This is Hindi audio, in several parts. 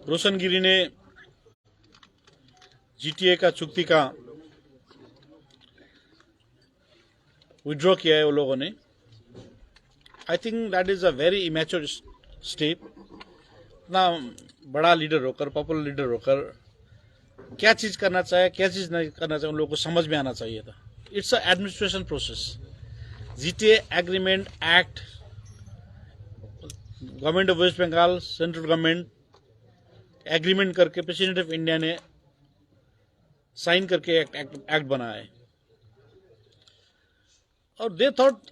रोशनगिरी ने जीटीए का चुक्ति का विड्रॉ किया है वो लोगों ने। I think that is a very immature step. इतना बड़ा लीडर होकर, पॉपुलर लीडर होकर क्या चीज करना चाहिए, क्या चीज नहीं करना चाहिए, उन लोगों को समझ में आना चाहिए था। It's a administration process. GTA agreement act, government of West Bengal, central government agreement करके प्रेसिडेंट ऑफ इंडिया ने साइन करके एक्ट बनाया है। और दे थॉट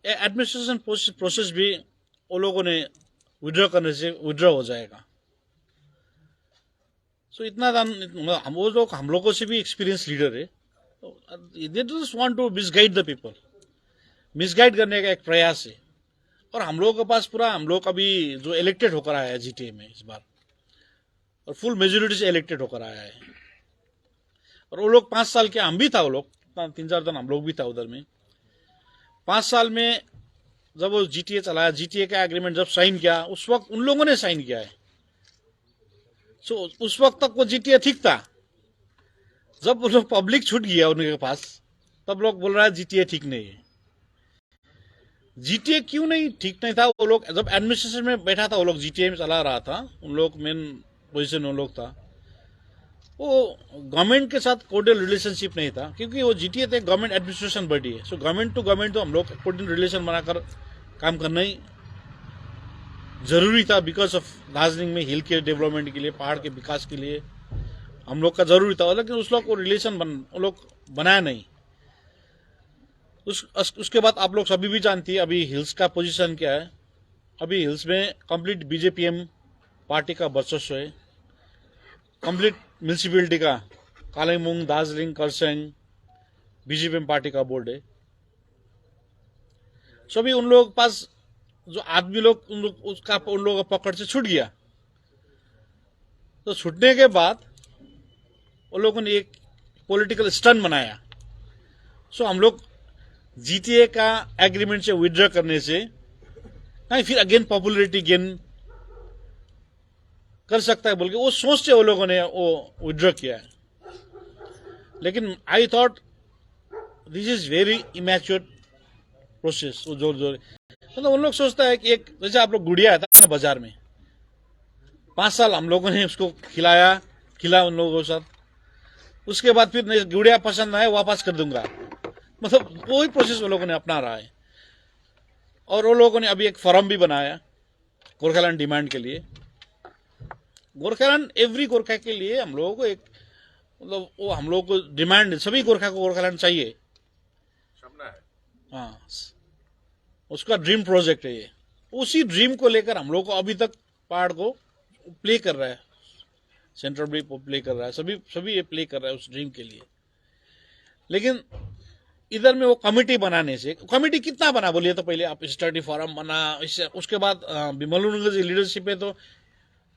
एडमिनिस्ट्रेशन प्रोसेस भी वो लोगों ने विड्रॉ करने से विड्रॉ हो जाएगा। सो इतना हम लोगों से भी एक्सपीरियंस लीडर है। They just want to misguide the people, misguide करने का एक प्रयास है। और हम लोगों के पास पूरा, हम लोग अभी जो इलेक्टेड होकर आया है जीटीए में इस बार, और फुल मेजोरिटी से इलेक्टेड होकर आया है। और वो लोग 5 साल के, हम भी था, वो लोग 3-4 दिन हम लोग भी था उधर में। 5 साल में जब वो जीटीए चलाया, जीटीए का एग्रीमेंट जब साइन किया, उस वक्त उन लोगों ने साइन किया है। सो उस वक्त तक वो जीटीए ठीक था। जब वो लोग पब्लिक छूट गया उनके पास, तब लोग बोल रहा है जीटीए ठीक नहीं है। जीटीए क्यों नहीं ठीक नहीं था? वो लोग जब एडमिनिस्ट्रेशन में बैठा था, वो लोग जीटीए में चला रहा था, उन लोग मेन पोजीशन उन लोग था, वो गवर्नमेंट के साथ कोर्डियल रिलेशनशिप नहीं था, क्योंकि वो जीटीए तो गवर्नमेंट एडमिनिस्ट्रेशन बॉडी है। सो गवर्नमेंट टू गवर्नमेंट तो हम लोग कोर्डियल रिलेशन बनाकर काम करना ही जरूरी था। बिकॉज ऑफ दार्जिलिंग में हिल के डेवलपमेंट के लिए, पहाड़ के विकास के लिए हम लोग का जरूरी था। लेकिन उस लोग को रिलेशन वो लोग बनाया नहीं। उसके बाद आप लोग सभी भी जानती है अभी हिल्स का पोजीशन क्या है। अभी हिल्स में कंप्लीट बीजेपीएम पार्टी का वर्चस्व है। कंप्लीट म्यूनिसिपैलिटी का कालिम्पोंग, दार्जिलिंग, खरसाङ बीजेपीएम पार्टी का बोर्ड है। सभी उन लोगों के पास जो आदमी लोग, उन लोगों का पकड़ से छूट गया। तो छूटने के बाद उन लोगों ने एक पॉलिटिकल स्टंट बनाया। सो हम लोग जीटीए का एग्रीमेंट से विड्रॉ करने से नहीं, फिर अगेन पॉपुलरिटी गेन कर सकता है बोल के वो सोच से वो लोगों ने वो विड्रॉ किया है। लेकिन I thought this is very immature process. वो जोर जोर मतलब उन लोग सोचता है कि एक, जैसे आप लोग गुड़िया था ना बाजार में, 5 साल हम लोगों ने उसको खिलाया उन लोगों के साथ। उसके बाद फिर गुड़िया पसंद आए वापस कर दूंगा, मतलब वही प्रोसेस वो लोगों ने अपना रहा है। और वो लोगों ने अभी एक फोरम भी बनाया गोरखालैंड डिमांड के लिए। गोरखालैंड, एवरी गोरखा के लिए हम लोगों को एक, मतलब वो हम लोगों को डिमांड, सभी गोरखा को गोरखालैंड चाहिए। हाँ, उसका ड्रीम प्रोजेक्ट है ये। उसी ड्रीम को लेकर हम लोग को अभी तक पहाड़ को प्ले कर रहा है, सेंट्रल भी प्ले कर रहा है, सभी ये प्ले कर रहा है उस ड्रीम के लिए। लेकिन इधर में वो कमेटी बनाने से, कमेटी कितना बना बोलिए तो, पहले आप स्टडी फोरम बना, इससे उसके बाद बिमल जी लीडरशिप है तो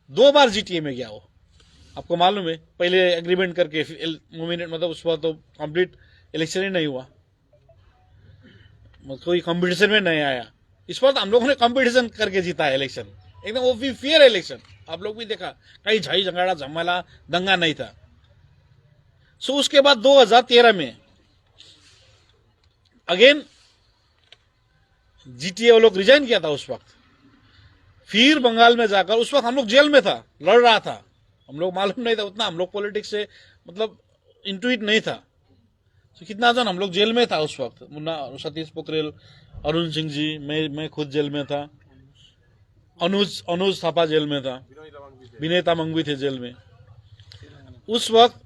2 बार जीटीए में गया वो, आपको मालूम है। पहले एग्रीमेंट करके मतलब उस बार तो कंप्लीट इलेक्शन ही नहीं हुआ, कोई कंपटीशन में नहीं आया। इस बार तो हम लोगों ने कंपटीशन करके जीता है इलेक्शन, एकदम वो भी फेयर इलेक्शन। आप लोग भी देखा, कहीं झाई झगड़ा झमेला दंगा नहीं था। सो उसके बाद 2013 में अगेन जीटीए वो लोग रिजाइन किया था उस वक्त। फिर बंगाल में जाकर, उस वक्त हम लोग जेल में था, लड़ रहा था, हम लोग मालूम नहीं था उतना, हम लोग पॉलिटिक्स से मतलब इंटुइट नहीं था। तो कितना जन हम लोग जेल में था उस वक्त, मुन्ना, सतीश पोखरेल, अरुण सिंह जी, मैं खुद जेल में था, अनुज थापा जेल में था, विनय तामांग भी थे जेल में उस वक्त।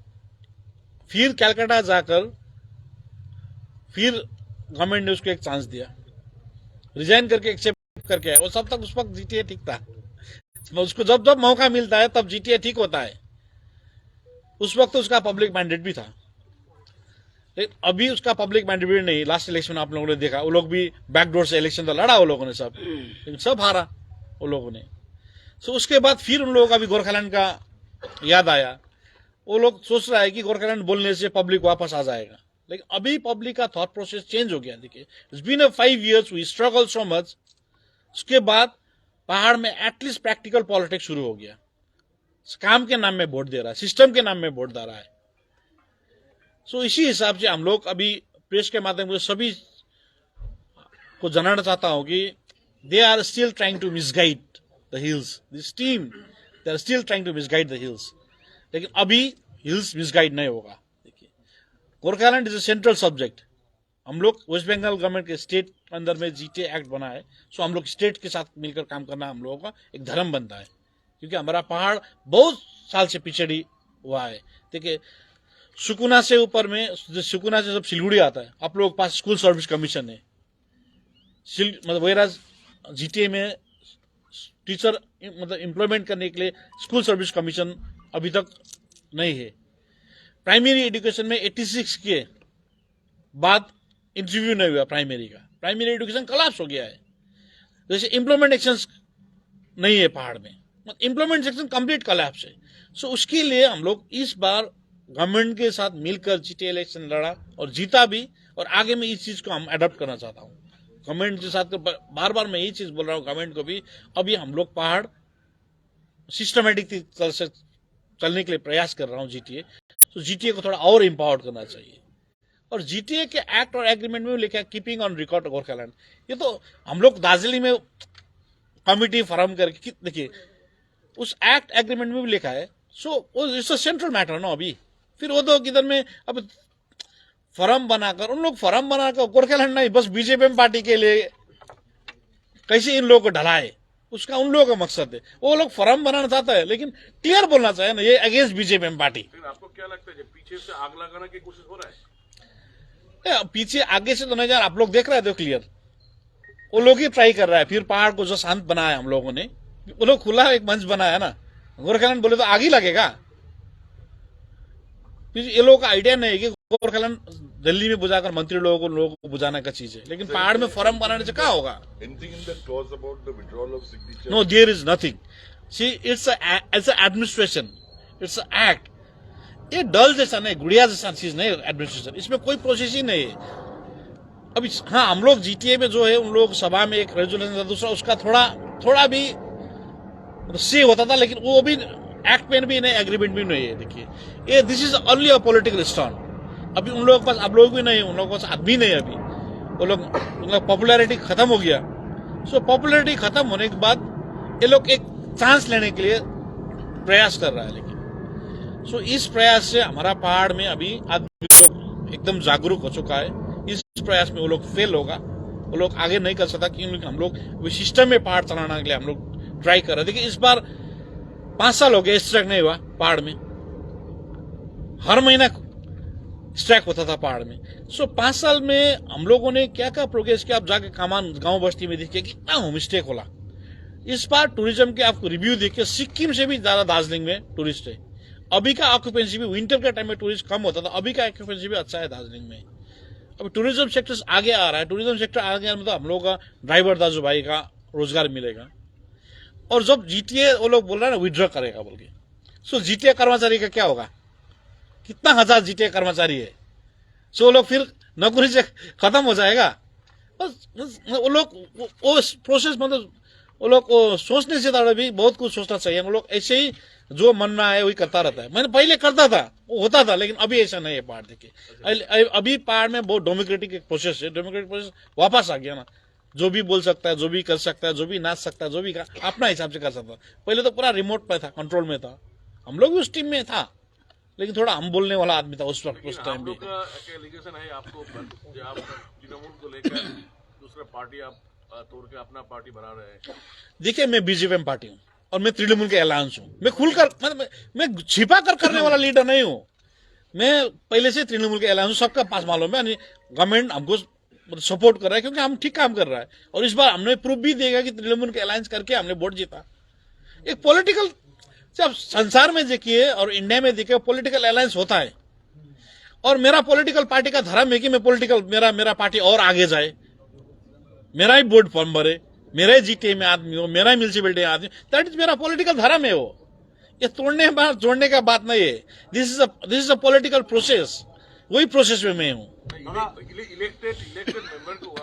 फिर कैलकाटा जाकर फिर गवर्नमेंट ने उसको एक चांस दिया, रिजाइन करके एक्सेप्ट करके आया। वो सब तक उस वक्त जीटीए ठीक था। उसको जब जब मौका मिलता है तब जीटीए ठीक होता है। उस वक्त तो उसका पब्लिक मैंडेट भी था, लेकिन अभी उसका पब्लिक मैंडेट भी नहीं। लास्ट इलेक्शन में आप लोगों ने देखा, वो लोग भी बैकडोर से इलेक्शन तो लड़ा वो लोगों ने सब, लेकिन सब हारा वो लोगों ने। सो उसके बाद फिर उन लोगों का भी गोरखालैंड का याद आया। वो लोग सोच रहा है कि गोरखालैंड बोलने से पब्लिक वापस आ जाएगा, लेकिन अभी पब्लिक का थॉट प्रोसेस चेंज हो गया। देखिए, it's been a 5 years, we struggle so much. उसके बाद पहाड़ में एटलीस्ट प्रैक्टिकल पॉलिटिक्स शुरू हो गया। काम के नाम में वोट दे रहा है, सिस्टम के नाम में वोट दे रहा है। सो इसी हिसाब से हम लोग अभी प्रेस के माध्यम से सभी को जनाना चाहता हूं कि they are still trying to misguide the hills, this team they are still trying to misguide the hills. लेकिन अभी हिल्स मिसगाइड नहीं होगा। देखिए, Gorkhaland is a central subject. हम लोग वेस्ट बंगाल गवर्नमेंट के स्टेट अंदर में जीटीए एक्ट बना है, सो हम लोग स्टेट के साथ मिलकर काम करना हम लोगों का एक धर्म बनता है, क्योंकि हमारा पहाड़ बहुत साल से पिछड़ी हुआ है। देखिए, सुकुना से ऊपर में, सुकुना से जब सिलगुड़ी आता है, आप लोगों के पास स्कूल सर्विस कमीशन है, मतलब वेराज जीटीए में टीचर मतलब एम्प्लॉयमेंट करने के लिए स्कूल सर्विस कमीशन अभी तक नहीं है। प्राइमरी एजुकेशन में 86 के बाद इंटरव्यू नहीं हुआ प्राइमरी का, प्राइमरी एजुकेशन कोलैप्स हो गया है। जैसे एम्प्लॉयमेंट एक्शंस नहीं है पहाड़ में, एम्प्लॉयमेंट सेक्शन कंप्लीट कोलैप्स है। सो उसके लिए हम लोग इस बार गवर्नमेंट के साथ मिलकर जीटीए इलेक्शन लड़ा और जीता भी, और आगे में इस चीज को हम अडॉप्ट करना चाहता हूँ गवर्नमेंट के साथ। बार बार मैं यही चीज बोल रहा हूँ गवर्नमेंट को भी, अभी हम लोग पहाड़ सिस्टमेटिक से चलने के लिए प्रयास कर रहा हूँ जीटीए। तो जीटीए को थोड़ा और एम्पावर्ड करना चाहिए, और जीटीए के एक्ट और एग्रीमेंट में लिखा है कीपिंग ऑन रिकॉर्ड गोरखालैंड। ये तो हम लोग दार्जिलिंग में कमिटी फॉर्म करके, देखिए उस एक्ट एग्रीमेंट में भी लिखा है। So it's a central matter ना। अभी फिर वो तो किधर में अब फॉर्म बनाकर, उन लोग फॉर्म बनाकर गोरखालैंड नहीं, बस बीजेपी पार्टी के लिए कैसे इन लोगों को ढलाए, उसका उन लोगों का मकसद है। वो लोग फॉर्म बनाना चाहता है, लेकिन क्लियर बोलना चाहिए ना, ये अगेंस्ट बीजेपी पार्टी। आपको क्या लगता है पीछे से आग लगाने की कोशिश हो रहा है? पीछे आगे से तो नहीं जा रहा, आप लोग देख रहे थे क्लियर, वो लोग ही ट्राई कर रहा है। फिर पहाड़ को जो शांत बनाया हम लोगों ने, वो लोग खुला एक मंच बनाया ना, गोरखालैंड बोले तो आग ही लगेगा। फिर ये लोगों का आइडिया नहीं है कि गोरखालैंड दिल्ली में बुझाकर मंत्री लोगों को बुझाने का चीज है, लेकिन पहाड़ में फॉर्म बनाने से क्या होगा? No, there is nothing. See it's administration, it's act. ये डल जैसा नहीं, गुड़िया जैसा चीज नहीं एडमिनिस्ट्रेशन, इसमें कोई प्रोसेस ही नहीं है। अभी हाँ, हम लोग जीटीए में जो है, उन लोग सभा में एक रेजोल्यूशन था, दूसरा उसका थोड़ा भी से होता था, लेकिन वो भी एक्ट में भी नहीं, एग्रीमेंट भी नहीं है। देखिए, ये this is only a political stunt. अभी उन लोगों के पास, आप लोग भी नहीं, उन लोगों के पास आदमी नहीं अभी, वो लोग पॉपुलैरिटी खत्म हो गया। सो पॉपुलैरिटी खत्म होने के बाद ये लोग एक चांस लेने के लिए प्रयास कर रहा है। लेकिन सो इस प्रयास से हमारा पहाड़ में अभी आदमी लोग एकदम जागरूक हो चुका है। इस प्रयास में वो लोग फेल होगा, वो लोग आगे नहीं कर सकता, क्योंकि हम लोग सिस्टम में पहाड़ चलाने के लिए हम लोग ट्राई कर रहे हैं। देखिए, इस बार 5 साल हो गए स्ट्राइक नहीं हुआ पहाड़ में, हर महीना स्ट्राइक होता था पहाड़ में। सो 5 साल में हम लोगों ने क्या क्या प्रोग्रेस किया, आप जाके कामान गांव बस्ती में देखिए कितना होम स्टे खोला। इस बार टूरिज्म के आपको रिव्यू देखिए, सिक्किम से भी ज्यादा दार्जिलिंग में टूरिस्ट है। अभी का ऑक्यूपेंसी भी, विंटर के टाइम में टूरिस्ट कम होता था, अभी का ऑक्यूपेंसी भी अच्छा है दार्जिलिंग में। अभी टूरिज्म सेक्टर आगे आ रहा है, टूरिज्म सेक्टर आगे मतलब हम लोग का ड्राइवर दाजू भाई का रोजगार मिलेगा। और जब जीटीए वो लोग बोल रहे हैं ना विड्रॉ करेगा बोल के, सो जीटीए कर्मचारी का क्या होगा? कितना हजार जीटीए कर्मचारी है, सो वो लोग फिर नौकरी से खत्म हो जाएगा। बस वो लोग वो प्रोसेस, मतलब वो लोग सोचने से ज्यादा भी बहुत कुछ सोचना चाहिए। हम लोग ऐसे ही जो मन में आए वही करता रहता है। मैंने पहले करता था, वो होता था, लेकिन अभी ऐसा नहीं है पहाड़। देखिए, अभी पहाड़ में बहुत डेमोक्रेटिक एक प्रोसेस है, डेमोक्रेटिक प्रोसेस वापस आ गया ना। जो भी बोल सकता है, जो भी कर सकता है, जो भी नाच सकता है, जो भी अपना हिसाब से कर सकता है। पहले तो पूरा रिमोट पे था, कंट्रोल में था, हम लोग भी उस टीम में था, लेकिन थोड़ा हम बोलने वाला आदमी था उस वक्त, उस टाइम भी। एलिगेशन है आपको, आप तृणमूल को लेकर दूसरा पार्टी आप तोड़ के अपना पार्टी बना रहे हैं। देखिए, मैं बीजेपी में पार्टी हूँ और मैं तृणमूल के अलायंस हूँ। मैं खुलकर, मैं छिपा कर करने वाला लीडर नहीं हूँ। मैं पहले से तृणमूल के अलायंस हूँ, सबका पास मालूम है। गवर्नमेंट हमको सपोर्ट कर रहा है क्योंकि हम ठीक काम कर रहा है, और इस बार हमने प्रूफ भी देगा कि तृणमूल के अलायंस करके हमने वोट जीता। एक पॉलिटिकल, जब संसार में देखिए और इंडिया में देखिए, पॉलिटिकल अलायंस होता है। और मेरा पॉलिटिकल पार्टी का धर्म है कि मैं पॉलिटिकल, मेरा पार्टी और आगे जाए, मेरा ही बोर्ड फॉर्म भरे, मेरा ही जीटीए में आदमी हो, मेरा ही म्यूनिसिपैलिटी में आदमी, दैट इज मेरा पॉलिटिकल धर्म है। वो ये तोड़ने जोड़ने का बात नहीं है। This is a political process, वही प्रोसेस में मैं हूँ। इलेक्टेड मेंबर को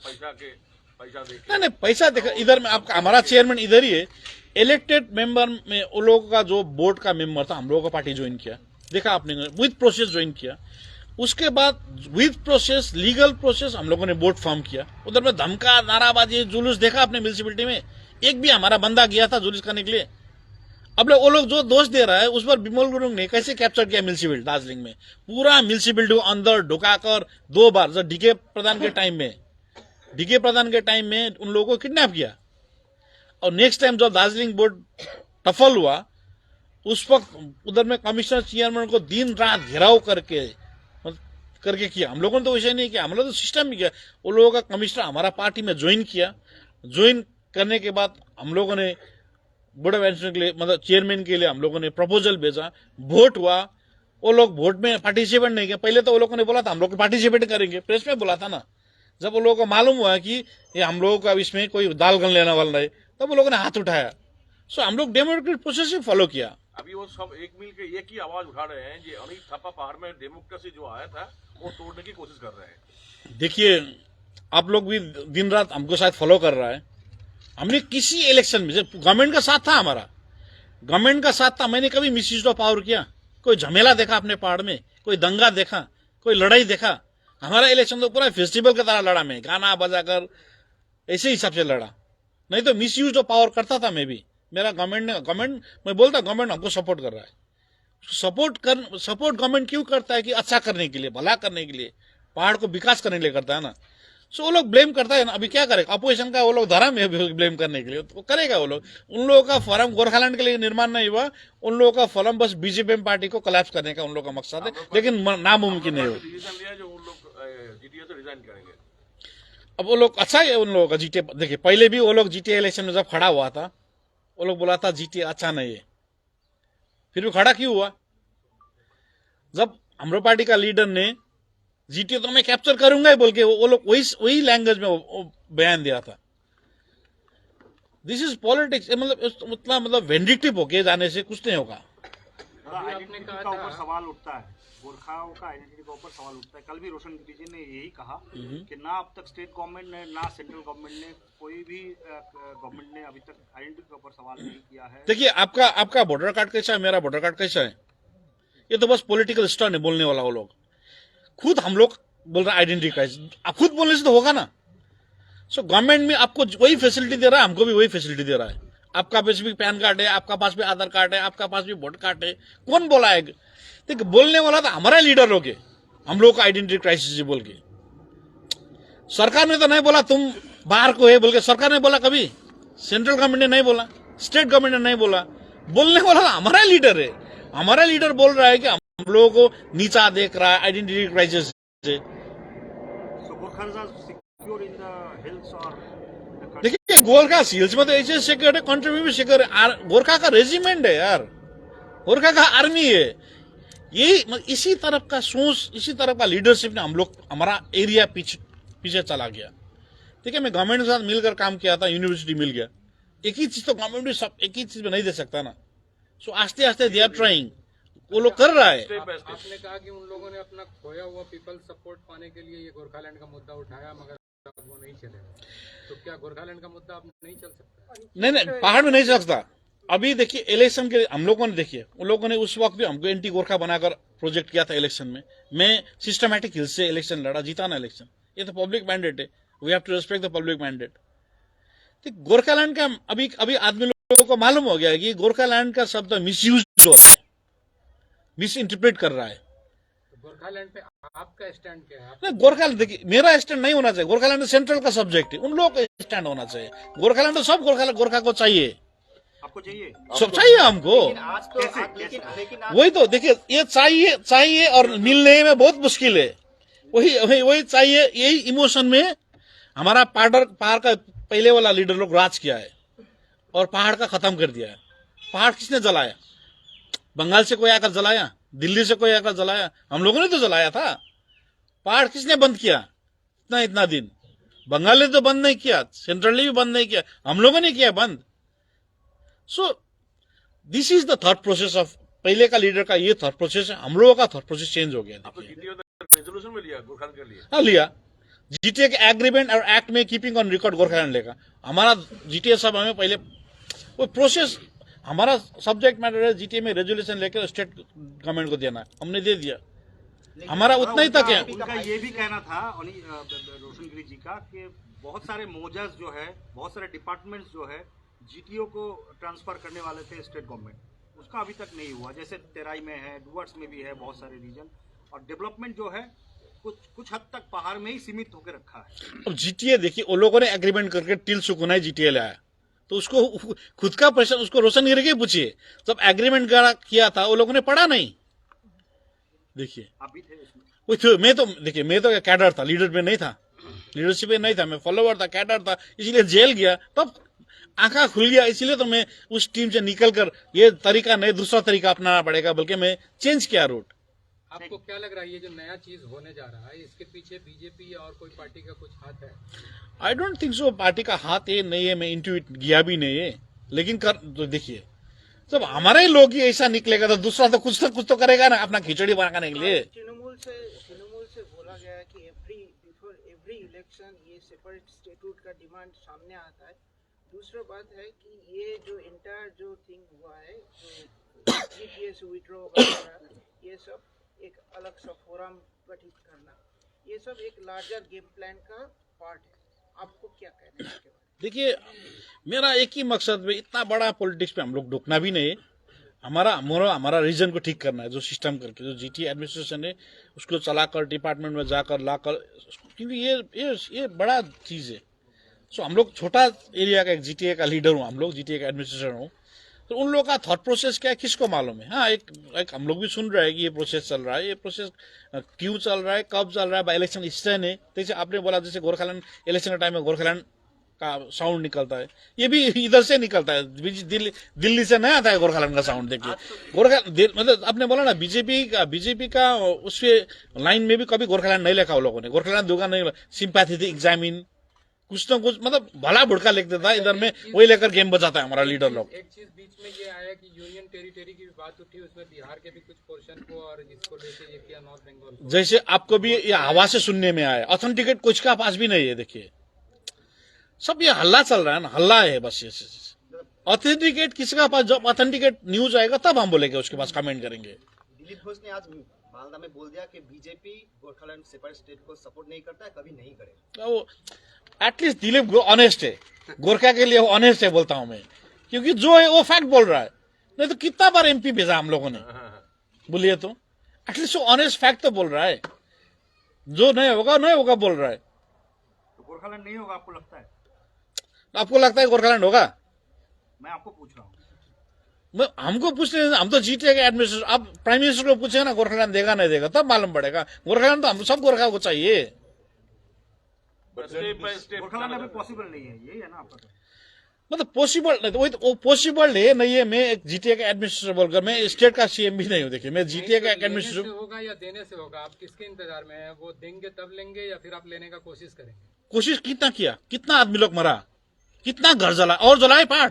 पैसा दे, नहीं, पैसा देखा, इधर में आपका हमारा चेयरमैन इधर ही है, इलेक्टेड मेंबर में उन लोगों का जो बोर्ड का मेंबर था, हम लोगों का पार्टी ज्वाइन किया, देखा आपने, विद प्रोसेस ज्वाइन किया। उसके बाद विद प्रोसेस, लीगल प्रोसेस, हम लोगों ने बोर्ड फॉर्म किया। उधर में धमका, नाराबाजी, जुलूस देखा आपने म्यूनिसिपैलिटी में, एक भी हमारा बंदा गया था जुलूस करने के लिए। अब वो लोग जो दोष दे रहा है उस पर बिमल गुरुंग ने कैसे कैप्चर किया म्यूनिसिपैलिटी दार्जिलिंग में, पूरा म्यूनिसिपैलिटी को अंदर ढुकाकर 2 बार, जब डीके प्रधान के टाइम में उन लोगों को किडनैप किया। और नेक्स्ट टाइम जब दार्जिलिंग बोर्ड टफल हुआ, उस वक्त उधर में कमिश्नर चेयरमैन को दिन रात घेराव करके किया। हम लोगों ने तो वैसे नहीं किया, हम लोग तो सिस्टम में किया। उन लोगों का कमिश्नर हमारा पार्टी में ज्वाइन किया। ज्वाइन करने के बाद हम लोगों ने बोर्ड ऑफ एडमिनिस्ट्रेशन के लिए, मतलब चेयरमैन के लिए हम लोगों ने प्रपोजल भेजा, वोट हुआ। वो लोग वोट में पार्टिसिपेट नहीं किया। पहले तो वो लोगों ने बोला था हम लोग पार्टिसिपेट करेंगे, प्रेस में बोला था ना। जब वो लोगों को मालूम हुआ कि ये हम लोगों का इसमें कोई दाल गन लेने वाला नहीं, तब वो लोगों ने हाथ उठाया। सो हम लोग डेमोक्रेटिक प्रोसेस ही फॉलो किया। अभी वो सब एक मिल के एक ही आवाज उठा रहे हैं, ये अनिल थापा पहाड़ में डेमोक्रेसी जो आया था वो तोड़ने की कोशिश कर रहे हैं। देखिए, आप लोग भी दिन रात हमको शायद फॉलो कर रहा है। हमने किसी इलेक्शन में, गवर्नमेंट का साथ था, हमारा गवर्नमेंट का साथ था, मैंने कभी मिसयूज ऑफ पावर किया? कोई झमेला देखा अपने पहाड़ में? कोई दंगा देखा? कोई लड़ाई देखा? हमारा इलेक्शन तो पूरा फेस्टिवल की तरह लड़ा, मैं गाना बजाकर ऐसे हिसाब से लड़ा। नहीं तो मिसयूज ऑफ पावर करता था मैं भी। मेरा गवर्नमेंट मैं बोलता गवर्नमेंट हमको सपोर्ट कर रहा है। सपोर्ट गवर्नमेंट क्यों करता है? कि अच्छा करने के लिए, भला करने के लिए, पहाड़ को विकास करने के लिए करता है ना। सो वो लोग ब्लेम करता है ना। अभी क्या करेगा अपोजिशन का? वो लोग धर्म है ब्लेम करने के लिए, तो करेगा वो लोग। उन लोगों का फोरम गोरखालैंड के लिए निर्माण नहीं हुआ, उन लोगों का फोरम बस बीजेपी पार्टी को कोलैप्स करने का उन लोगों का मकसद है, लेकिन नामुमकिन है। अब वो लोग, अच्छा है उन लोगों का जीटीए। देखिए, पहले भी वो लोग जीटीए इलेक्शन में जब खड़ा हुआ था, वो लोग बोला था जीटीए अच्छा नहीं है। फिर भी खड़ा क्यों हुआ? जब हमारे पार्टी का लीडर ने जीटीए तो मैं कैप्चर करूंगा ही बोल के, वो लोग वही लैंग्वेज में वो बयान दिया था। This is politics. मतलब वेंडिक्टिव होके जाने से कुछ नहीं होगा। आइडेंटिटी का ऊपर सवाल उठता है, गोरखाओं का आइडेंटिटी का ऊपर सवाल उठता है। कल भी रोशन गिरी जी ने यही कहा कि ना अब तक स्टेट गवर्नमेंट ने, ना सेंट्रल गवर्नमेंट ने, कोई भी गवर्नमेंट ने अभी तक आइडेंटिटी के ऊपर सवाल नहीं किया है। देखिए, आपका वोटर कार्ड कैसा है, मेरा वोटर कार्ड कैसा है, ये तो बस पॉलिटिकल स्टंट है बोलने वाला। वो लोग खुद, हम लोग बोल रहे आइडेंटिटी क्राइसिस, आप खुद बोलने से तो होगा ना। सो गवर्नमेंट में आपको वही फैसिलिटी दे रहा है, हमको भी वही फैसिलिटी दे रहा है। आपका पास भी पैन कार्ड है, आपका पास भी आधार कार्ड है, आपका पास भी वोटर कार्ड है। कौन बोला है? देखिए, बोलने वाला तो हमारा लीडर लोग है, हम लोग का आइडेंटिटी क्राइसिस बोल के। सरकार ने तो नहीं बोला तुम बाहर को है बोल के, सरकार ने बोला कभी? सेंट्रल गवर्नमेंट ने नहीं बोला, स्टेट गवर्नमेंट ने नहीं बोला। बोलने वाला तो हमारा लीडर है। हमारा लीडर बोल रहा है कि हम लोगों को नीचा देख रहा है, आइडेंटिटी क्राइसिस से। देखिए, गोरखा हिल्स में तो ऐसे सिक्योर है, कंट्री में भी सिक्योर है। गोरखा का रेजिमेंट है यार, गोरखा का आर्मी है। यही इसी तरफ का सोच, इसी तरफ का लीडरशिप ने हम लोग, हमारा एरिया पीछे चला गया। ठीक है, मैं गवर्नमेंट के साथ मिलकर काम किया था, यूनिवर्सिटी मिल गया। एक ही चीज तो गवर्नमेंट भी सब एक ही चीज में नहीं दे सकता ना। सो आस्ते आस्ते दे आर ट्राइंग, वो लोग कर रहा है। आपने कहा कि उन लोगों ने अपना खोया हुआ पीपल सपोर्ट पाने के लिए ये गोरखालैंड का मुद्दा उठाया, मगर वो नहीं चलेगा। तो क्या गोरखालैंड का मुद्दा अब नहीं चल सकता? नहीं, पहाड़ में नहीं चल सकता। अभी देखिए, इलेक्शन के हम लोगों ने, देखिए उन लोगों ने उस वक्त भी हमको एंटी गोरखा बनाकर प्रोजेक्ट किया था इलेक्शन में। मैं सिस्टमैटिक हिल्स से इलेक्शन लड़ा, जीता ना इलेक्शन। ये तो पब्लिक मैंडेट है, we have to respect the public mandate. Gorkhaland का अभी आदमी लोगों को मालूम हो गया है कि गोरखालैंड का शब्द मिसयूज हो रहा है, मिस इंटरप्रेट कर रहा है। गोरखालैंड पे आपका स्टैंड क्या है? नहीं, गोरखालैंड, देखिए मेरा स्टैंड नहीं होना चाहिए। गोरखालैंड सेंट्रल का सब्जेक्ट है, उन लोगों का स्टैंड होना चाहिए। गोरखालैंड तो सब गोरखा को चाहिए, आपको चाहिए, सब चाहिए हमको। लेकिन वही तो देखिए, ये चाहिए और मिलने में बहुत मुश्किल है। वही चाहिए। यही इमोशन में हमारा पहाड़ का पहले वाला लीडर लोग राज किया है और पहाड़ का खत्म कर दिया है। पहाड़ किसने जलाया? बंगाल से कोई आकर जलाया? दिल्ली से कोई आकर जलाया? हम लोगों ने तो जलाया था। पहाड़ किसने बंद किया इतना दिन? बंगाल ने तो बंद नहीं किया, सेंट्रल ने भी बंद नहीं किया, हम लोगों ने किया बंद। So this is the thought process of, पहले का लीडर का ये थॉट प्रोसेस है, हम लोगों का थॉट प्रोसेस चेंज हो गया। रेजोल्यूशन में लिया गोरखालैंड के लिए, हाँ लिया। जीटीए के एग्रीमेंट और एक्ट में कीपिंग ऑन रिकॉर्ड गोरखालैंड लेगा। हमारा जीटीए साहब हमें पहले वो प्रोसेस, हमारा सब्जेक्ट मैटर है जीटीए में रेजोल्यूशन लेकर स्टेट गवर्नमेंट को देना, हमने दे दिया, हमारा उतना ही तक है। उनका ये भी कहना था रोशन गिरी जी का कि बहुत सारे मोजर्स जो है, बहुत सारे डिपार्टमेंट्स जो है जीटीओ को ट्रांसफर करने वाले थे स्टेट गवर्नमेंट, उसका अभी तक नहीं हुआ। जैसे तेराई में है, डुवर्स में भी है, बहुत सारे रीजन, और डेवलपमेंट जो है कुछ हद तक पहाड़ में ही सीमित होकर रखा है। अब जीटीए देखिए, उन लोगों ने एग्रीमेंट करके टिल सुकुनाई जीटीए लाया, तो उसको खुद का प्रश्न उसको रोशन गिरी के पूछिए, जब एग्रीमेंट किया था वो लोगों ने पढ़ा नहीं। देखिए आप भी थे इसमें। मैं तो कैडर था, लीडर में नहीं था, लीडरशिप में नहीं था, मैं फॉलोवर था, कैडर था, इसलिए जेल गया, तब आंखा खुल गया। इसलिए तो मैं उस टीम से निकलकर ये तरीका नहीं, दूसरा तरीका अपनाना पड़ेगा, बल्कि मैं चेंज किया रूट। आपको क्या लग रहा है ये जो नया चीज होने जा रहा है, इसके पीछे बीजेपी और कोई पार्टी का कुछ हाथ है? I don't think so party का हाथ ये नहीं है, मैं इंट्यूट गया भी नहीं है, लेकिन तो देखिए जब हमारे ही लोग ही ऐसा निकलेगा तो दूसरा तो कुछ तो करेगा ना अपना खिचड़ी बनाने के लिए। तृणमूल से बोला गया है कि बिफोर एवरी इलेक्शन ये सेपरेट स्टेटूट का डिमांड सामने आता है। दूसरा बात है कि ये जो इंटायर जो थिंग हुआ है, जो जीटीए से विड्रॉ वगैरह, ये सब एक अलग सा फोरम गठित करना, ये सब एक लार्जर गेम प्लान का पार्ट है। आपको क्या कहना है इसके बारे में? देखिए मेरा एक ही मकसद में, इतना बड़ा पॉलिटिक्स पे हम लोग ढुकना भी नहीं है, हमारा रीजन को ठीक करना है, जो सिस्टम करके जो जीटीए एडमिनिस्ट्रेशन है उसको चलाकर डिपार्टमेंट में जाकर लाकर, क्योंकि ये बड़ा चीज है। सो हम लोग छोटा एरिया का एक जीटीए का लीडर हूँ, हम लोग जीटीए का एडमिनिस्ट्रेटर हूँ, तो उन लोगों का थॉट प्रोसेस क्या है किसको मालूम है। हाँ, एक हम लोग भी सुन रहे हैं कि ये प्रोसेस चल रहा है, ये प्रोसेस क्यों चल रहा है, कब चल रहा है, इलेक्शन स्टैंड है। जैसे आपने बोला, जैसे गोरखालैंड इलेक्शन के टाइम में गोरखालैंड का साउंड निकलता है, ये भी इधर से निकलता है, दिल्ली से नहीं आता है गोरखालैंड का साउंड। देखिए मतलब आपने बोला ना बीजेपी का उसके लाइन में भी कभी गोरखालैंड नहीं लिखा, वो लोगों ने गोरखालैंड दूंगा नहीं, सिंपैथी थी एग्जामिन कुछ तो कुछ, मतलब भला भुड़का लिख देता है, इधर में वही लेकर गेम बजाता है हमारा लीडर लोग। एक चीज बीच में ये आया कि यूनियन टेरिटरी की भी बात उठी, उसमें बिहार के भी कुछ पोर्शन को और जिसको लेके ये किया नॉर्थ बंगाल को। जैसे आपको भी ये आवाज से सुनने में आया, ऑथेंटिकेट कुछ का पास भी नहीं है। देखिए सब ये हल्ला चल रहा है ना, हल्ला है बस। ये ऑथेंटिकेट किसी का पास, जब ऑथेंटिकेट न्यूज आएगा तब हम बोलेंगे, उसके पास कमेंट करेंगे। दिलीप घोष ने आज मालदा में बोल दिया कि बीजेपी गोरखालैंड सेपरेट स्टेट को सपोर्ट नहीं करता है, कभी नहीं करेगा। वो एटलीस्ट दिलीप ऑनेस्ट है, गोरखा के लिए वो ऑनेस्ट है बोलता हूं मैं, क्योंकि जो है वो फैक्ट बोल रहा है। नहीं तो कितना बार एमपी भेजा हम लोगों ने, बोलिए तो एटलीस्ट वो ऑनेस्ट फैक्ट तो बोल रहा है, जो नहीं होगा बोल रहा है। तो गोरखालैंड नहीं होगा आपको लगता है? आपको लगता है गोरखालैंड होगा? मैं आपको पूछ रहा हूँ। हमको पूछने, हम तो जीटीए के एडमिनिस्ट्रेटर, आप प्राइम मिनिस्टर को पूछे ना गोरखालैंड देगा नहीं देगा, तब मालूम पड़ेगा। गोरखालैंड तो हम सब गोरखा को चाहिए। गोरखालैंड अभी पॉसिबल नहीं है, यही है ना आपका? मतलब पॉसिबल नहीं, तो वो पॉसिबल है नहीं है। मैं एक जीटीए का एडमिनिस्ट्रेटर बोलकर, मैं स्टेट का सीएम भी नहीं हूँ। देखिए मैं जीटीए का एडमिनिस्ट्रेटर। होगा या देने से होगा, आप किसके इंतजार में है? वो देंगे तब लेंगे या फिर आप लेने का कोशिश करेंगे? कोशिश कितना किया, कितना आदमी लोग मरा, कितना घर जला और जलाए पहाड़,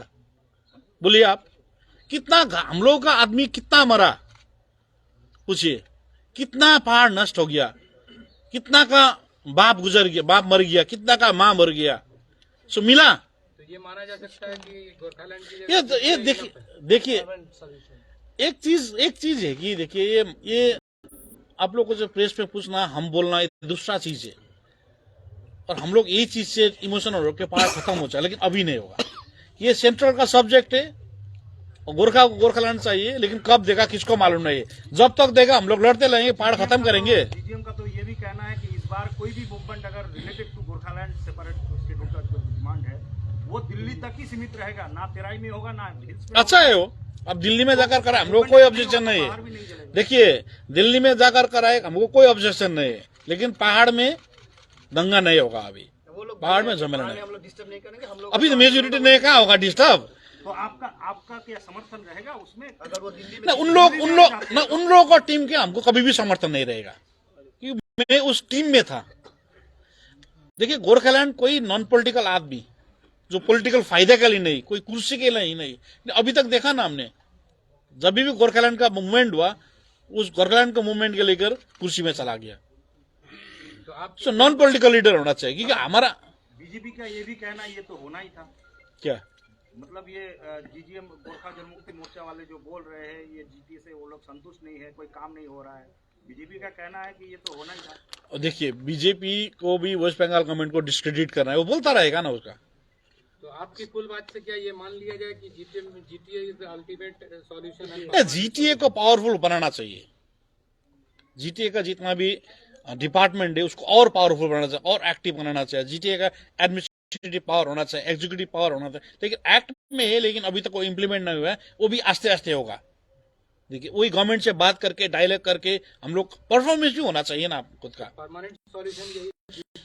बोलिए आप। कितना हम लोगों का आदमी कितना मरा, पूछिए। कितना पहाड़ नष्ट हो गया, कितना का बाप गुजर गया, बाप मर गया, कितना का माँ मर गया। सो मिला। तो ये माना जा सकता है कि गोरखालैंड की ये देखिए एक चीज है कि देखिए ये आप लोग को जो प्रेस पे पूछना, हम बोलना, ये दूसरा चीज है। और हम लोग यही चीज से इमोशनल होकर पहाड़ खत्म हो जाए, लेकिन अभी नहीं होगा। ये सेंट्रल का सब्जेक्ट है और गोरखा को गोरखालैंड चाहिए, लेकिन कब देगा किसको मालूम नहीं है। जब तक देगा हम लोग लड़ते रहेंगे, पहाड़ खत्म करेंगे। डीजीएम का तो ये भी कहना है कि इस बार कोई भी मूवमेंट अगर related to Gorkhaland separate state का जो डिमांड है वो दिल्ली तक ही सीमित रहेगा, ना तेराई में होगा ना हिल्स में। अच्छा है वो, अब दिल्ली में जाकर कराए, हम लोग कोई ऑब्जेक्शन नहीं है। देखिए दिल्ली में जाकर कराए, हमको कोई ऑब्जेक्शन नहीं है, लेकिन पहाड़ में दंगा नहीं होगा। अभी पहाड़ में झमेला नहीं, हम लोग डिस्टर्ब नहीं करेंगे। हम लोग अभी तो मेजोरिटी नहीं, कहा होगा डिस्टर्ब। तो आपका क्या समर्थन रहेगा उसमें? अगर वो दिल्ली में ना उन लोगों का टीम के हमको कभी भी समर्थन नहीं रहेगा, क्योंकि मैं उस टीम में था। देखिए गोरखालैंड कोई नॉन पॉलिटिकल आदमी जो पॉलिटिकल फायदे के लिए नहीं, कोई कुर्सी के लिए नहीं। अभी तक देखा ना हमने, जब भी गोरखालैंड का मूवमेंट हुआ, उस गोरखालैंड का मूवमेंट के लेकर कुर्सी में चला गया। तो आप नॉन पॉलिटिकल लीडर होना चाहिए, क्योंकि हमारा बीजेपी का ये भी कहना ये तो होना ही था। क्या मतलब ये जीजीएम गोरखा जनमुक्ति मोर्चा वाले जो बोल रहे हैं ये जीटी से वो लोग संतुष्ट नहीं है, कोई काम नहीं हो रहा है। बीजेपी का कहना है कि ये तो होना ही था। और देखिए बीजेपी को भी वेस्ट बंगाल गवर्नमेंट को डिस्क्रेडिट करना है, वो बोलता रहेगा ना उसका। तो आपकी कुल बात से क्या ये मान लिया जाए कि GTA is the ultimate solution? GTA को पावरफुल बनाना चाहिए। जीटीए का जितना भी डिपार्टमेंट है उसको और पावरफुल बनाना चाहिए और एक्टिव बनाना चाहिए। जीटीए का एडमिनिस्ट्रेटिव पावर होना चाहिए, एग्जीक्यूटिव पावर होना चाहिए, लेकिन एक्ट में है लेकिन अभी तक वो इम्प्लीमेंट नहीं हुआ है, वो भी आस्ते आस्ते होगा। देखिए वही गवर्नमेंट से बात करके डायलॉग करके हम लोग परफॉर्मेंस भी होना चाहिए ना खुद का। परमानेंट सॉल्यूशन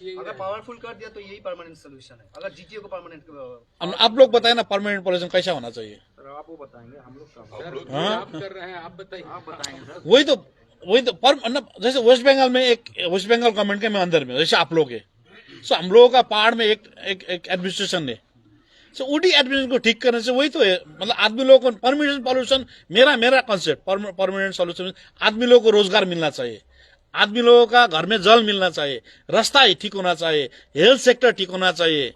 यही अगर पावरफुल कर दिया तो यही परमानेंट सोल्यूशन है। अगर जीटीए को परमानेंट आप लोग बताए ना परमानेंट पॉलिसी कैसा होना चाहिए। सर आप वो बताएंगे, हम लोग सर, आप कर रहे हैं, आप बताइए। आप बताएंगे सर। वही तो जैसे वेस्ट बंगाल में एक वेस्ट बंगाल गवर्नमेंट के में अंदर में जैसे आप लोग है, सो हम लोगों का पहाड़ में एक एडमिनिस्ट्रेशन है, सो उडी एडमिनिस्ट्रेशन को ठीक करने से वही तो है। मतलब आदमी लोगों को परमानेंट सॉल्यूशन, मेरा कॉन्सेप्ट परमानेंट सॉल्यूशन, आदमी लोगों को रोजगार मिलना चाहिए, आदमी लोगों का घर में जल मिलना चाहिए, रास्ता ठीक होना चाहिए, हेल्थ सेक्टर ठीक होना चाहिए,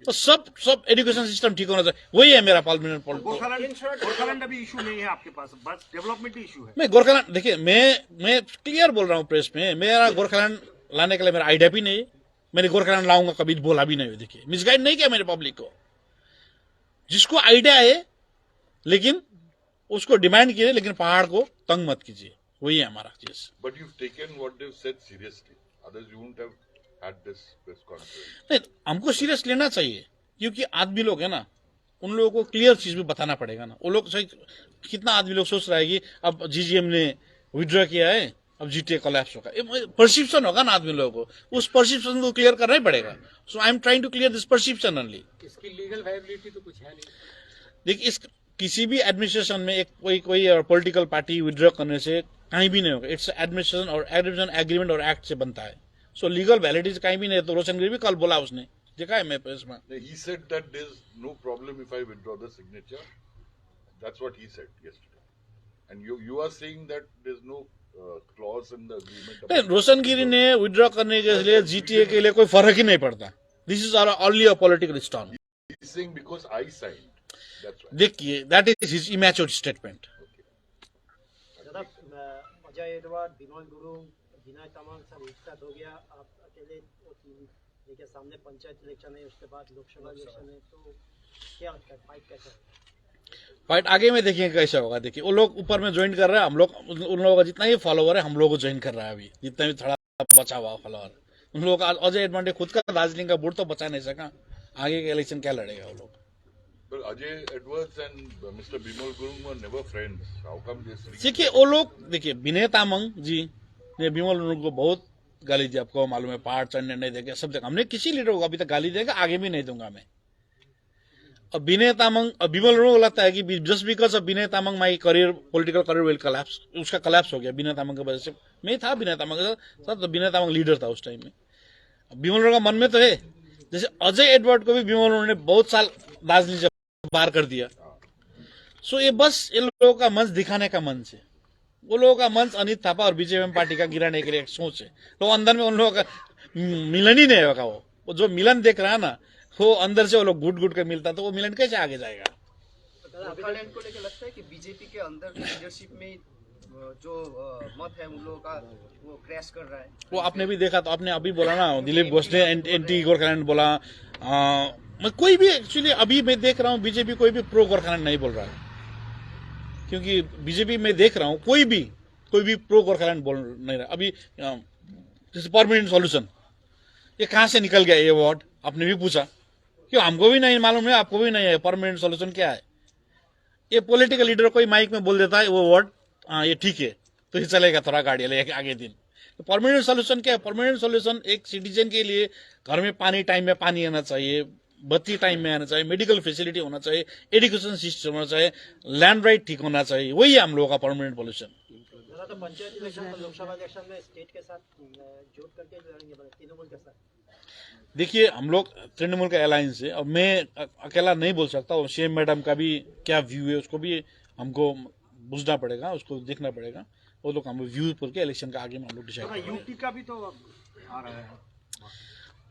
तो सब एजुकेशन सिस्टम ठीक होना चाहिए। वही है मेरा परमानेंट पॉलिसी। गोरखालैंड अभी इशू नहीं है आपके पास, बस डेवलपमेंट इशू है। मैं गोरखालैंड देखिए मैं क्लियर बोल रहा हूँ प्रेस में, मेरा गोरखालैंड लाने के लिए मेरा आइडिया भी नहीं है, मैंने गोरखालैंड लाऊंगा कभी बोला भी नहीं। देखिए मिसगाइड नहीं किया मैंने पब्लिक को, जिसको आइडिया है लेकिन उसको डिमांड कीजिए, लेकिन पहाड़ को तंग मत कीजिए, वही है हमारा चीज। But you've taken what they've said seriously. Others you wouldn't have had this press conference. नहीं, हमको सीरियस लेना चाहिए क्योंकि आदमी लोग है ना, उन लोगों को क्लियर चीज भी बताना पड़ेगा ना। वो लोग सही, कितना आदमी लोग सोच रहा है कि अब जीजीएम ने विड्रॉ किया है अब जीटीए कोलैप्स होगा, परसिप्शन होगा ना आदमी लोगों को, उस परसिप्शन को क्लियर करना ही पड़ेगा। So I am trying to clear this perception only. इसकी लीगल वायबिलिटी तो कुछ है नहीं। देखिए इस किसी भी एडमिनिस्ट्रेशन में एक कोई पॉलिटिकल पार्टी विड्रॉ करने से कहीं भी नहीं होगा। इट्स एडमिनिस्ट्रेशन और एडमिनिस्ट्रेशन एग्रीमेंट और एक्ट से बनता है, सो लीगल वैलिडिटी कहीं भी नहीं है। तो रोशन गिरी भी कल बोला, उसने देखा है मैं प्रेस में। He said that there's no problem if I withdraw the signature. That's what he said yesterday. And you are saying that there's no clause in the agreement. नहीं, रोशन गिरी ने विड्रॉ करने के लिए जीटीए के लिए कोई फर्क ही नहीं पड़ता। This is only a political storm. He's saying because I signed. That's why. देखिए that is his immature statement. दादा अजय एडवर्ड, विमल गुरु, विनय तमांग सब एक साथ हो गया, आप अकेले देखिए सामने पंचायत इलेक्शन है, उसके बाद लोकसभा इलेक्शन है, तो क्या लगता है फाइट कैसा है? फाइट आगे में देखेंगे कैसा होगा। देखिए वो लोग ऊपर में ज्वाइन कर रहे हैं, हम लोग उन लोगों का जितना ही फॉलोवर है हम लोग को ज्वाइन कर रहा है। अभी जितना भी थोड़ा बचा हुआ फॉलोवर उन लोगों का, अजय एडवांटेज खुद का दार्जिलिंग का वोट तो बचा नहीं सका, आगे का इलेक्शन क्या लड़ेगा वो लोग। Well, Ajay Edwards and Mr. Bimal Gurung were never friends. How come this? देखिए वो लोग, देखिए विनय तामांग जी ने विमल गुरुंग को बहुत गाली दी, आपको मालूम है, पहाड़ चढ़ने नहीं देंगे, सब देगा। हमने किसी लीडर को अभी तक गाली देगा, आगे भी नहीं दूंगा मैं। और विनय तामांग और विमल गुरुंग को लगता है कि just because of Vinay Tamang my career, political career will collapse, उसका कोलैप्स हो गया विनय तामांग की वजह से। मैं था विनय तामांग के साथ, तो विनय तामांग लीडर था उस टाइम में। विमल गुरुंग का मन में तो है, जैसे अजय एडवर्ड को भी विमल गुरुंग ने बहुत साल दार्जिलिंग से बाहर कर दिया। सो ये बस इन लोगों का मंच दिखाने का मंच है, वो लोगों का मंच अनित थापा और बीजेपी पार्टी का गिराने के लिए एक सोच है। तो अंदर में उन लोगों का मिलन ही नहीं होगा। वो जो मिलन देख रहा है ना, वो अंदर से वो लोग गुट के मिलता, तो वो मिलन कैसे आगे जाएगा। गोरखालैंड को लेकर लगता है कि बीजेपी के अंदर लीडरशिप में जो मत है उन लोगों का वो क्रैश कर रहा है। वो आपने भी देखा, तो आपने अभी बोला ना, दिलीप घोष ने एंटी गोरखालैंड बोला। मैं कोई भी एक्चुअली अभी मैं देख रहा हूँ बीजेपी कोई भी प्रो गोरखालैंड नहीं बोल रहा है, क्योंकि बीजेपी में देख रहा हूँ कोई भी प्रो गोरखालैंड बोल नहीं रहा। अभी जैसे परमानेंट सॉल्यूशन, ये कहाँ से निकल गया ये वर्ड, आपने भी पूछा, क्यों हमको भी नहीं मालूम है, आपको भी नहीं है परमानेंट सॉल्यूशन क्या है। ये पॉलिटिकल लीडर कोई माइक में बोल देता है वो वर्ड, हाँ ये ठीक है, तो ये चलेगा थोड़ा गाड़ी लेके आगे दिन। तो परमानेंट सॉल्यूशन क्या है? परमानेंट सॉल्यूशन एक सिटीजन के लिए घर में पानी टाइम में पानी आना चाहिए, बत्ती टाइम में आना चाहिए, मेडिकल फैसिलिटी होना चाहिए, एजुकेशन सिस्टम होना चाहिए, लैंड राइट ठीक होना चाहिए, वही है हम लोगों का परमानेंट सॉल्यूशन। दादा तो पंचायत इलेक्शन और लोकसभा इलेक्शन में स्टेट के साथ जोड़ करके लड़ेंगे तृणमूल के साथ। देखिए हम लोग तृणमूल का अलायंस है, और मैं अकेला नहीं बोल सकता, और सीएम मैडम का भी क्या व्यू है उसको भी हमको बुझना पड़ेगा, उसको देखना पड़ेगा। वो लोग हम व्यू करके इलेक्शन का आगे में हम लोग डिसाइड करेंगे। यूटी का भी तो आ रहा है,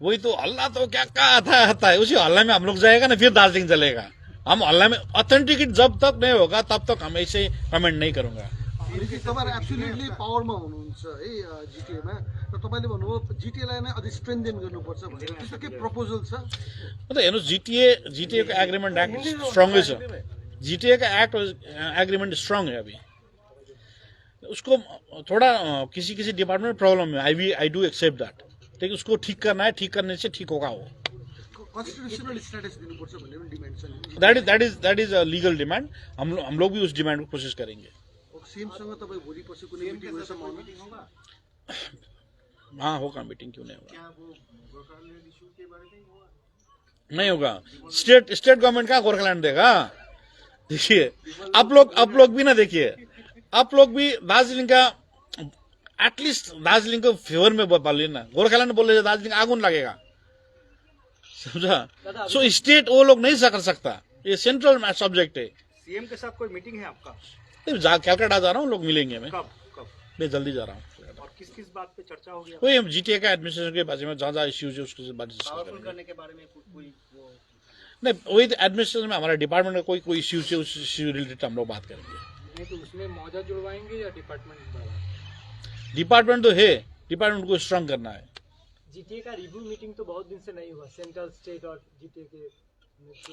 वही तो हल्ला तो क्या कहा था है, उसी हल्ला में हम लोग जाएगा ना, फिर दार्जिलिंग चलेगा। हम हल्ला में ऑथेंटिकेट जब तक नहीं होगा तब तक हम ऐसे कमेंट नहीं करूंगा। तपाईहरु एब्सोल्युटली पावरमा हुनुहुन्छ है जिटिएमा र तपाईले भन्नुभयो जिटिएलाई नै अझै स्ट्रेन्थेन गर्नुपर्छ भनेर त्यस्तो के प्रपोजल छ? मतलब हेर्नुहोस् जीटीए का एग्रीमेंट एक्ट स्ट्रांग है। जीटीए का एक्ट एग्रीमेंट स्ट्रांग है। अभी उसको थोड़ा किसी किसी डिपार्टमेंट में प्रॉब्लम है। आई डू एक्सेप्ट दैट, लेकिन उसको ठीक करना है, ठीक करने से ठीक होगा वो। कन्स्टिट्युसनल स्ट्याटस दिनुपर्छ भन्ने पनि डिमान्ड छ। That is a legal demand. हम लोग भी उस डिमांड को कोशिश करेंगे। सीएमसँग तपाईँ भोलि पछि कुनै मिटिङ हुन्छ? हाँ होगा, मीटिंग क्यों नहीं होगा? नहीं होगा। स्टेट गवर्नमेंट का गोरखालैंड देगा? देखिए आप लोग भी ना, देखिए आप लोग भी दार्जिलिंग का एटलीस्ट दार्जिलिंग को फेवर में बोलिए ना। गोरखालैंड बोले दार्जिलिंग आगुन लगेगा, समझा? सो स्टेट वो लोग नहीं कर सकता, ये सेंट्रल सब्जेक्ट है। सीएम के साथ कोई मीटिंग है आपका? कैलकाटा जा रहा हूँ, लोग मिलेंगे। मैं कब? मैं जल्दी जा रहा हूँ। और किस बात पे चर्चा होगी? वही हम जीटीए का एडमिनिस्ट्रेशन के बारे में जहाँ इश्यूज है उसके बारे में पावरफुल करने के बारे में कोई वो नहीं, वही एडमिनिस्ट्रेशन में हमारा डिपार्टमेंट में कोई इश्यूज है, उस इश्यू रिलेटेड हम लोग बात करेंगे। नहीं तो उसमें मौजा जुड़वाएंगे या डिपार्टमेंट? डिपार्टमेंट तो है, डिपार्टमेंट को स्ट्रांग करना है। जीटीए का रिव्यू मीटिंग तो बहुत दिन से नहीं हुआ, सेंट्रल स्टेट और जीटीए के।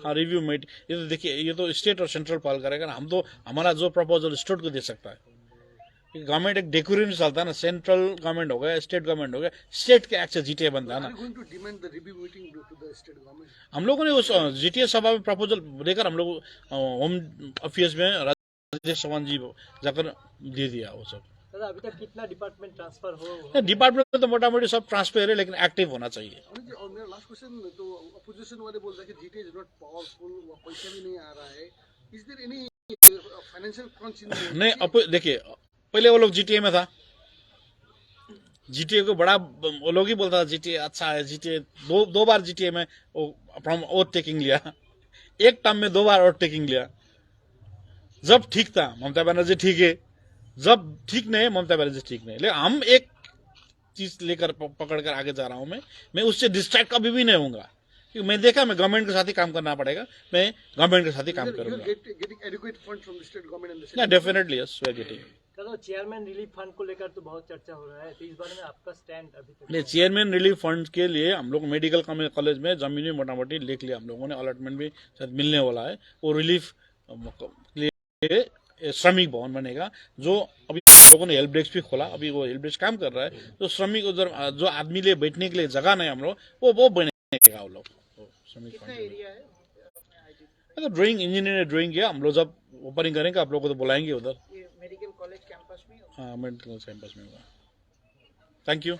हाँ, रिव्यू मीट, ये तो देखिए ये तो स्टेट और सेंट्रल पॉल करेगा ना। हम तो हमारा जो प्रपोजल स्टेट को दे सकता है। गवर्नमेंट एक डेकोरेशन चलता है ना, सेंट्रल गवर्नमेंट हो गया, स्टेट गवर्नमेंट हो गया, स्टेट के एक्ट से जीटीए बनता है ना। हम लोगों ने उस जीटीए सभा में प्रपोजल देकर हम लोग होम अफेयर्स में राजेश चौहान जी जाकर दे दिया वो सब। दादा अभी तक कितना डिपार्टमेंट ट्रांसफर हो? डिपार्टमेंट में तो मोटा मोटी सब ट्रांसफर है, लेकिन एक्टिव होना चाहिए। और मेरा लास्ट क्वेश्चन, तो अपोजिशन वाले बोल रहे हैं कि जीटीए इज नॉट पावरफुल, पैसा भी नहीं आ रहा है। Is there any financial crunch in? नहीं, देखिए पहले वो लोग जीटीए में था, जीटीए को बड़ा वो लोग ही बोलता था जीटीए अच्छा है। जीटीए दो बार जीटीए में फ्रॉम ओथ टेकिंग लिया, एक टर्म में 2 बार ओथ टेकिंग लिया। जब ठीक था ममता बनर्जी ठीक है, जब ठीक नहीं ममता बनर्जी ठीक नहीं। लेकिन हम एक चीज लेकर पकड़ कर आगे जा रहा हूं। मैं उससे डिस्ट्रैक्ट कभी भी नहीं होऊंगा, क्योंकि मैं देखा मैं गवर्नमेंट के साथ ही काम करना पड़ेगा। मैं गवर्नमेंट के साथ ही काम करूंगा। Definitely yes, we are getting. दादा चेयरमैन रिलीफ फंड को लेकर तो बहुत चर्चा हो रहा है, तो इस बारे में आपका स्टैंड अभी तक? नहीं, चेयरमैन रिलीफ फंड के लिए हम लोग मेडिकल कॉलेज में जमीन में मोटा मोटी लिख लिया हम लोगों ने। अलॉटमेंट भी शायद मिलने वाला है। वो रिलीफ लिए श्रमिक भवन बनेगा, जो अभी लोगों ने हेल्प डेस्क भी खोला। अभी वो हेल्प डेस्क काम कर रहा है। तो श्रमिक उधर जो आदमी लिए बैठने के लिए जगह नहीं हम लोग वो बनेगा। वो लोग श्रमिक एरिया है? तो ड्राइंग इंजीनियर ने ड्राइंग किया। हम लोग जब ओपनिंग करेंगे आप लोग को तो बुलाएंगे उधर। ये मेडिकल कॉलेज कैंपस में? हाँ, मेडिकल कैंपस में होगा। Thank you.